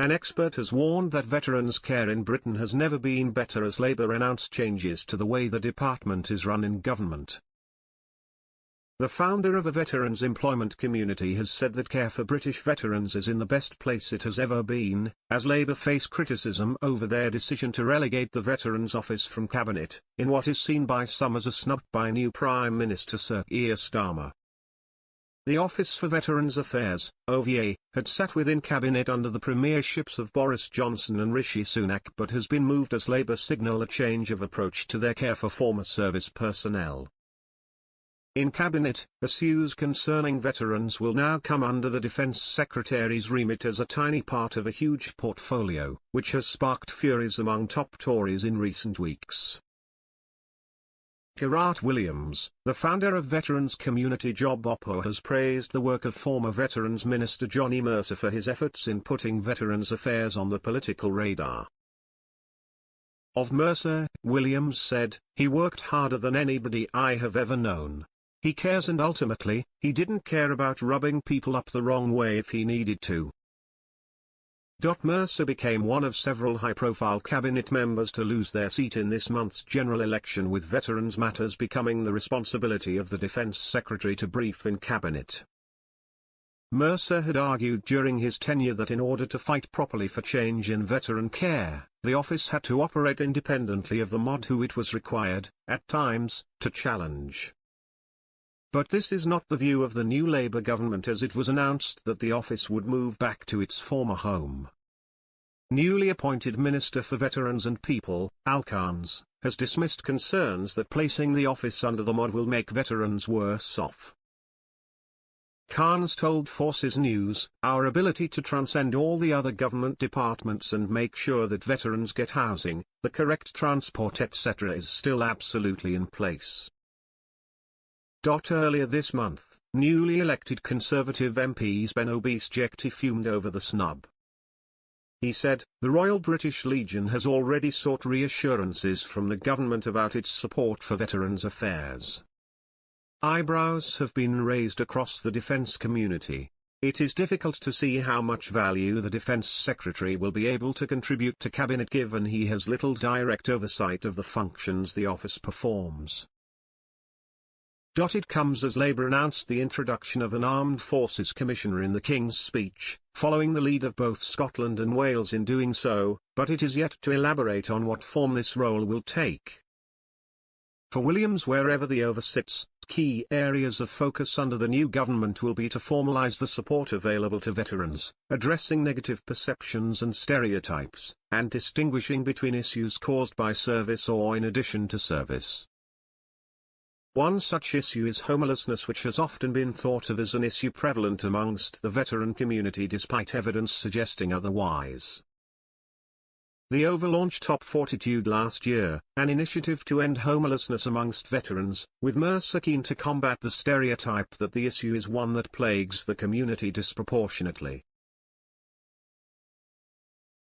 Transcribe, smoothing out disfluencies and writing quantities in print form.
An expert has warned that veterans' care in Britain has never been better as Labour announced changes to the way the department is run in government. The founder of a veterans employment community has said that care for British veterans is in the best place it has ever been, as Labour face criticism over their decision to relegate the Veterans Office from Cabinet, in what is seen by some as a snub by new Prime Minister Sir Keir Starmer. The Office for Veterans Affairs, OVA, had sat within Cabinet under the premierships of Boris Johnson and Rishi Sunak but has been moved as Labour signal a change of approach to their care for former service personnel. In Cabinet, issues concerning veterans will now come under the Defence Secretary's remit as a tiny part of a huge portfolio, which has sparked furies among top Tories in recent weeks. Garrath Williams, the founder of veterans community Job Oppo, has praised the work of former Veterans Minister Johnny Mercer for his efforts in putting veterans' affairs on the political radar. Of Mercer, Williams said, "He worked harder than anybody I have ever known. He cares and ultimately, he didn't care about rubbing people up the wrong way if he needed to." Mercer became one of several high-profile cabinet members to lose their seat in this month's general election, with veterans matters becoming the responsibility of the Defence Secretary to brief in cabinet. Mercer had argued during his tenure that in order to fight properly for change in veteran care, the office had to operate independently of the MOD, who it was required, at times, to challenge. But this is not the view of the new Labour government, as it was announced that the office would move back to its former home. Newly appointed Minister for Veterans and People, Al Khan's, has dismissed concerns that placing the office under the MOD will make veterans worse off. Khan's told Forces News, "Our ability to transcend all the other government departments and make sure that veterans get housing, the correct transport etc. is still absolutely in place." Earlier this month, newly elected Conservative MPs Ben Obeid fumed over the snub. He said, "The Royal British Legion has already sought reassurances from the government about its support for veterans' affairs. Eyebrows have been raised across the defence community. It is difficult to see how much value the Defence Secretary will be able to contribute to Cabinet given he has little direct oversight of the functions the office performs." It comes as Labour announced the introduction of an Armed Forces Commissioner in the King's Speech, following the lead of both Scotland and Wales in doing so, but it is yet to elaborate on what form this role will take. For Williams, wherever the Over sits, key areas of focus under the new government will be to formalise the support available to veterans, addressing negative perceptions and stereotypes, and distinguishing between issues caused by service or in addition to service. One such issue is homelessness, which has often been thought of as an issue prevalent amongst the veteran community despite evidence suggesting otherwise. The Over launched Top Fortitude last year, an initiative to end homelessness amongst veterans, with Mercer keen to combat the stereotype that the issue is one that plagues the community disproportionately.